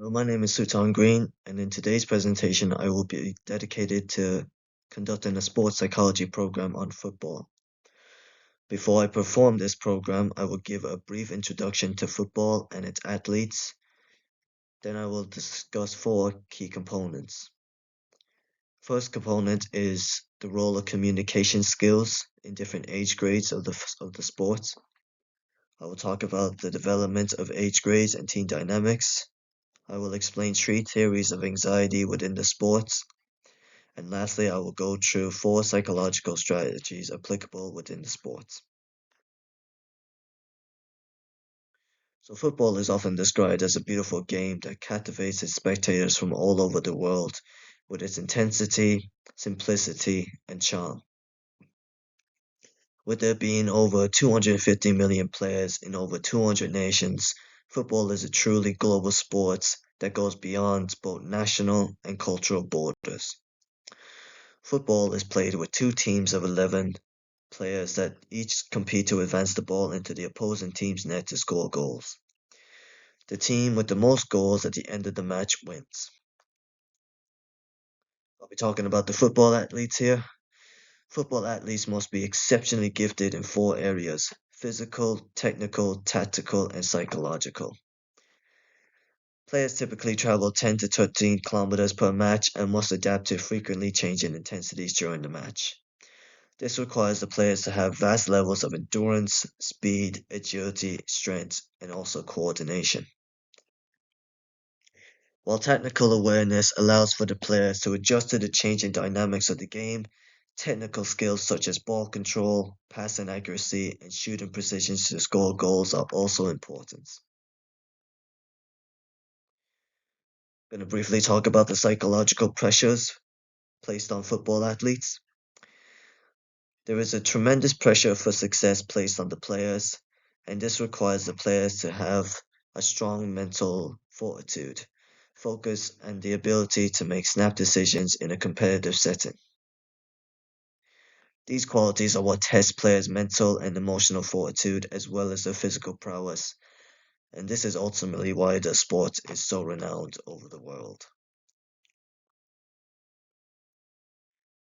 Hello, my name is Sultan Green, and in today's presentation, I will be dedicated to conducting a sports psychology program on football. Before I perform this program, I will give a brief introduction to football and its athletes. Then I will discuss four key components. First component is the role of communication skills in different age grades of the sport. I will talk about the development of age grades and team dynamics. I will explain three theories of anxiety within the sports. And lastly, I will go through four psychological strategies applicable within the sports. So, football is often described as a beautiful game that captivates its spectators from all over the world with its intensity, simplicity, and charm. With there being over 250 million players in over 200 nations, football is a truly global sport that goes beyond both national and cultural borders. Football is played with two teams of 11 players that each compete to advance the ball into the opposing team's net to score goals. The team with the most goals at the end of the match wins. I'll be talking about the football athletes here. Football athletes must be exceptionally gifted in four areas: physical, technical, tactical, and psychological. Players typically travel 10 to 13 kilometers per match and must adapt to frequently changing intensities during the match. This requires the players to have vast levels of endurance, speed, agility, strength, and also coordination. While technical awareness allows for the players to adjust to the changing dynamics of the game, technical skills such as ball control, passing accuracy, and shooting precision to score goals are also important. I'm going to briefly talk about the psychological pressures placed on football athletes. There is a tremendous pressure for success placed on the players, and this requires the players to have a strong mental fortitude, focus, and the ability to make snap decisions in a competitive setting. These qualities are what test players' mental and emotional fortitude as well as their physical prowess, and this is ultimately why the sport is so renowned over the world.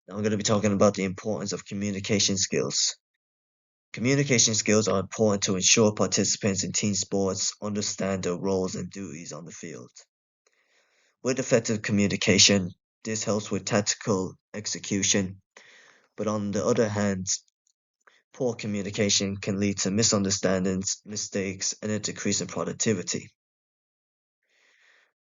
Now I'm going to be talking about the importance of communication skills. Communication skills are important to ensure participants in team sports understand their roles and duties on the field. With effective communication, this helps with tactical execution, but on the other hand, poor communication can lead to misunderstandings, mistakes, and a decrease in productivity.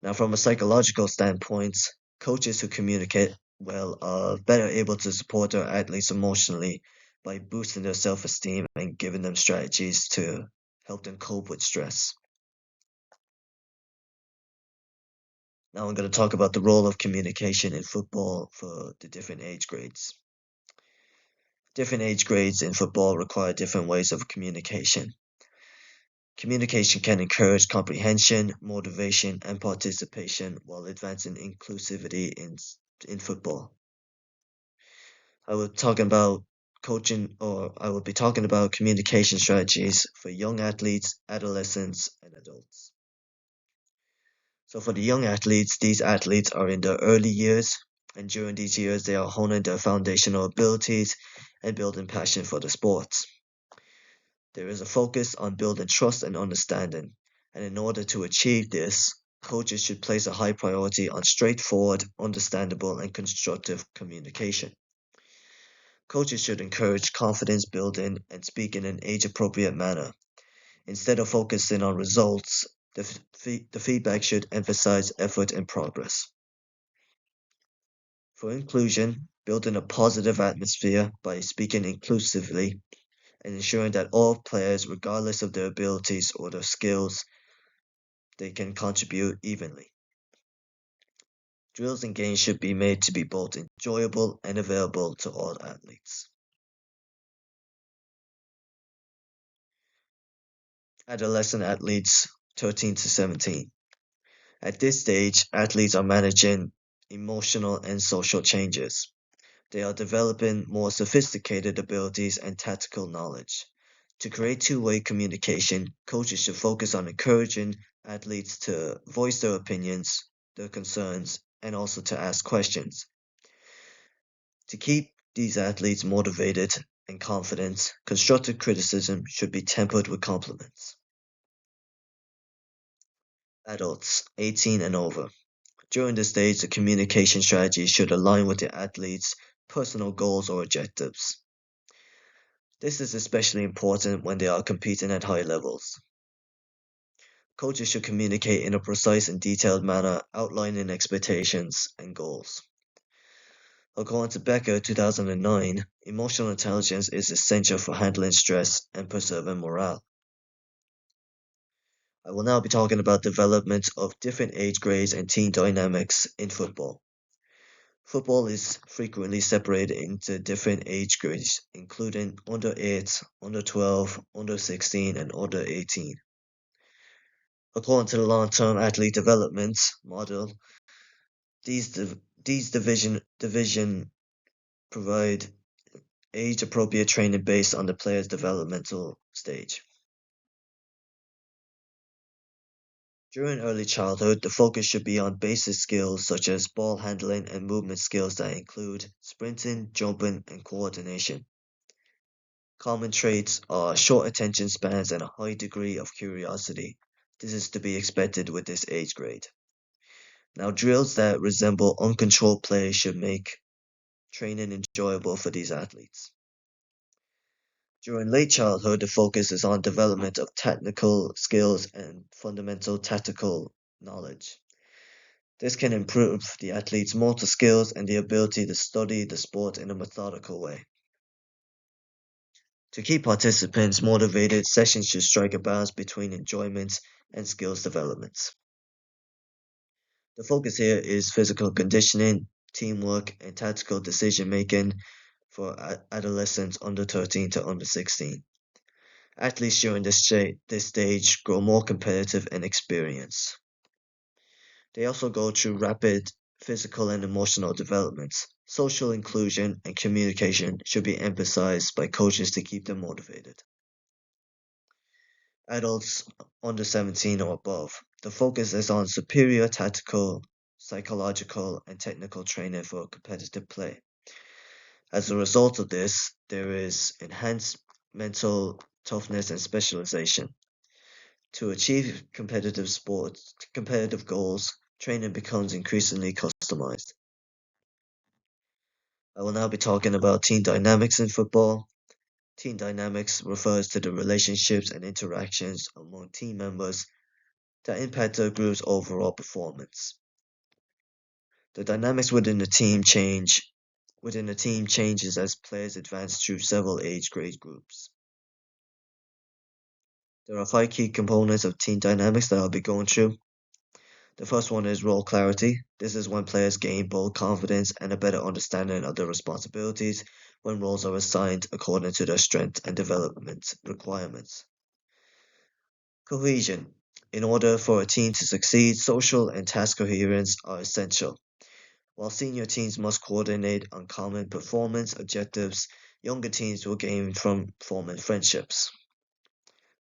Now, from a psychological standpoint, coaches who communicate well are better able to support their athletes emotionally by boosting their self esteem and giving them strategies to help them cope with stress. Now, I'm going to talk about the role of communication in football for the different age grades. Different age grades in football require different ways of communication. Communication can encourage comprehension, motivation, and participation while advancing inclusivity in football. I will be talking about communication strategies for young athletes, adolescents, and adults. So for the young athletes, these athletes are in their early years, and during these years, they are honing their foundational abilities and building passion for the sports. There is a focus on building trust and understanding, and in order to achieve this, coaches should place a high priority on straightforward, understandable, and constructive communication. Coaches should encourage confidence building and speak in an age appropriate manner. Instead of focusing on results, the feedback should emphasize effort and progress. For inclusion, building a positive atmosphere by speaking inclusively and ensuring that all players, regardless of their abilities or their skills, they can contribute evenly. Drills and games should be made to be both enjoyable and available to all athletes. Adolescent athletes 13 to 17. At this stage, athletes are managing emotional and social changes. They are developing more sophisticated abilities and tactical knowledge. To create two-way communication, coaches should focus on encouraging athletes to voice their opinions, their concerns, and also to ask questions. To keep these athletes motivated and confident, constructive criticism should be tempered with compliments. Adults 18 and over. During this stage, the communication strategy should align with the athlete's personal goals or objectives. This is especially important when they are competing at high levels. Coaches should communicate in a precise and detailed manner, outlining expectations and goals. According to Becker 2009, emotional intelligence is essential for handling stress and preserving morale. I will now be talking about development of different age grades and team dynamics in football. Football is frequently separated into different age grades, including under 8, under 12, under 16, and under 18. According to the long-term athlete development model, these division provide age-appropriate training based on the player's developmental stage. During early childhood, the focus should be on basic skills such as ball handling and movement skills that include sprinting, jumping, and coordination. Common traits are short attention spans and a high degree of curiosity. This is to be expected with this age grade. Now, drills that resemble uncontrolled play should make training enjoyable for these athletes. During late childhood, the focus is on development of technical skills and fundamental tactical knowledge. This can improve the athlete's motor skills and the ability to study the sport in a methodical way. To keep participants motivated, sessions should strike a balance between enjoyment and skills development. The focus here is physical conditioning, teamwork, and tactical decision making for adolescents under 13 to under 16. Athletes during this stage grow more competitive and experienced. They also go through rapid physical and emotional developments. Social inclusion and communication should be emphasized by coaches to keep them motivated. Adults under 17 or above. The focus is on superior tactical, psychological, and technical training for competitive play. As a result of this, there is enhanced mental toughness and specialization. To achieve competitive goals, training becomes increasingly customized. I will now be talking about team dynamics in football. Team dynamics refers to the relationships and interactions among team members that impact the group's overall performance. The dynamics within the team changes as players advance through several age grade groups. There are 5 key components of team dynamics that I'll be going through. The first one is role clarity. This is when players gain both confidence and a better understanding of their responsibilities when roles are assigned according to their strength and development requirements. Cohesion. In order for a team to succeed, social and task coherence are essential. While senior teams must coordinate on common performance objectives, younger teams will gain from forming friendships.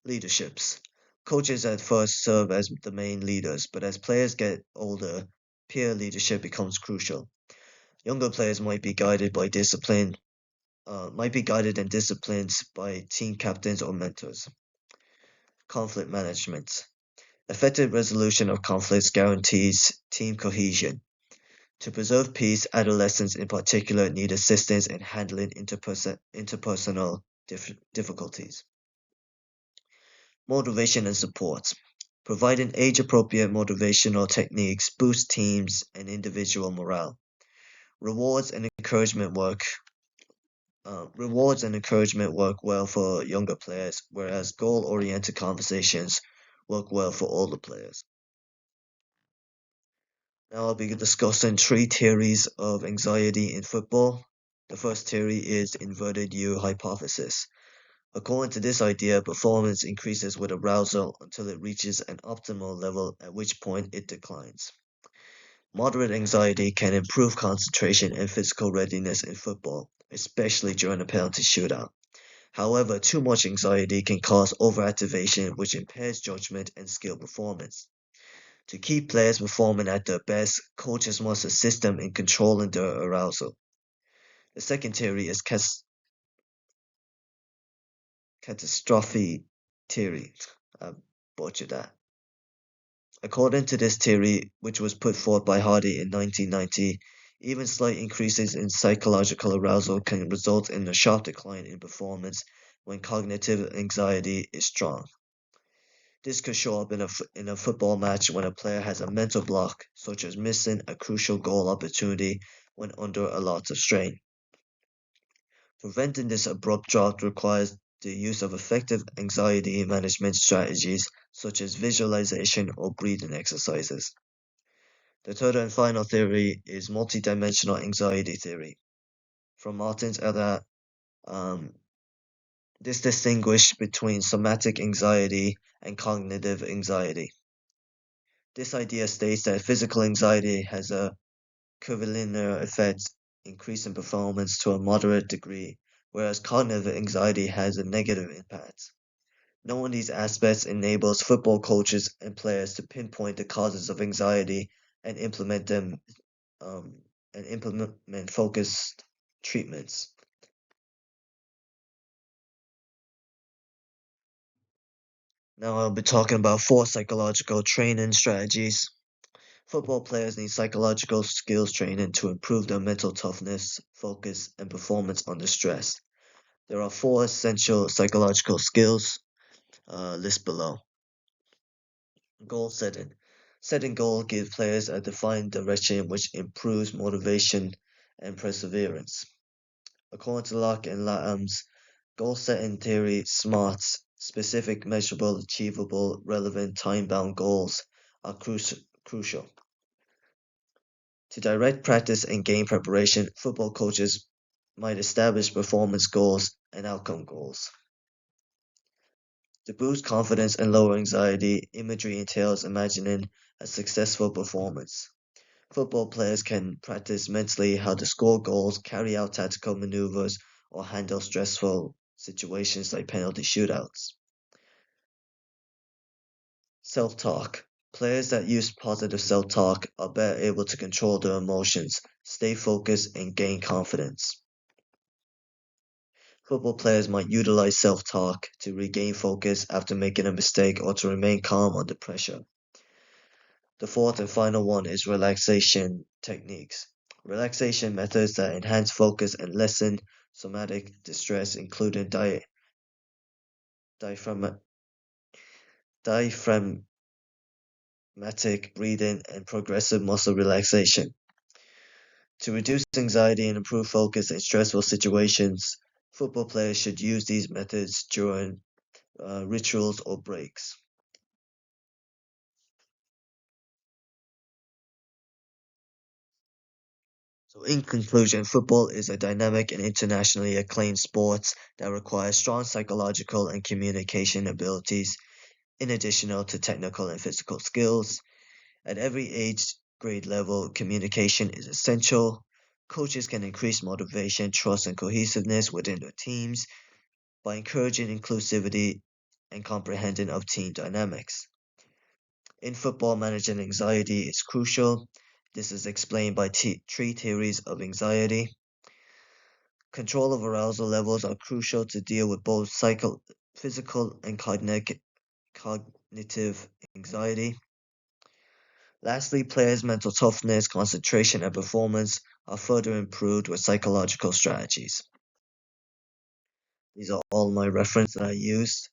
Leaderships. Coaches at first serve as the main leaders, but as players get older, peer leadership becomes crucial. Younger players might be guided and disciplined by team captains or mentors. Conflict management. Effective resolution of conflicts guarantees team cohesion. To preserve peace, adolescents in particular need assistance in handling interpersonal difficulties. Motivation and support. Providing age-appropriate motivational techniques boost teams and individual morale. Rewards and encouragement work well for younger players, whereas goal-oriented conversations work well for older players. Now I'll be discussing 3 theories of anxiety in football. The first theory is inverted U hypothesis. According to this idea, performance increases with arousal until it reaches an optimal level, at which point it declines. Moderate anxiety can improve concentration and physical readiness in football, especially during a penalty shootout. However, too much anxiety can cause overactivation, which impairs judgment and skill performance. To keep players performing at their best, coaches must assist them in controlling their arousal. The second theory is catastrophe theory. I butchered that. According to this theory, which was put forth by Hardy in 1990, even slight increases in psychological arousal can result in a sharp decline in performance when cognitive anxiety is strong. This could show up in a football match when a player has a mental block, such as missing a crucial goal opportunity when under a lot of strain. Preventing this abrupt drop requires the use of effective anxiety management strategies such as visualization or breathing exercises. The third and final theory is multidimensional anxiety theory. From Martins et al. Um, this distinguishes between somatic anxiety and cognitive anxiety. This idea states that physical anxiety has a curvilinear effect, increasing performance to a moderate degree, whereas cognitive anxiety has a negative impact. Knowing these aspects enables football coaches and players to pinpoint the causes of anxiety and implement them and implement focused treatments. Now I'll be talking about 4 psychological training strategies. Football players need psychological skills training to improve their mental toughness, focus, and performance under stress. There are 4 essential psychological skills listed below. Goal setting. Setting goals gives players a defined direction which improves motivation and perseverance. According to Locke and Latham's goal setting theory, SMART, specific, measurable, achievable, relevant, time bound goals are crucial. To direct practice and game preparation, football coaches might establish performance goals and outcome goals. To boost confidence and lower anxiety, imagery entails imagining a successful performance. Football players can practice mentally how to score goals, carry out tactical maneuvers, or handle stressful situations like penalty shootouts. Self talk. Players that use positive self talk are better able to control their emotions, stay focused, and gain confidence. Football players might utilize self talk to regain focus after making a mistake or to remain calm under pressure. The fourth and final one is relaxation techniques. Relaxation methods that enhance focus and lessen somatic distress, including diaphragmatic breathing and progressive muscle relaxation. To reduce anxiety and improve focus in stressful situations, football players should use these methods during rituals or breaks. So, in conclusion, football is a dynamic and internationally acclaimed sport that requires strong psychological and communication abilities, in addition to technical and physical skills. At every age grade level, communication is essential. Coaches can increase motivation, trust, and cohesiveness within their teams by encouraging inclusivity and comprehending of team dynamics. In football, managing anxiety is crucial. This is explained by 3 theories of anxiety. Control of arousal levels are crucial to deal with both physical and cognitive anxiety. Lastly, players' mental toughness, concentration, and performance are further improved with psychological strategies. These are all my references that I used.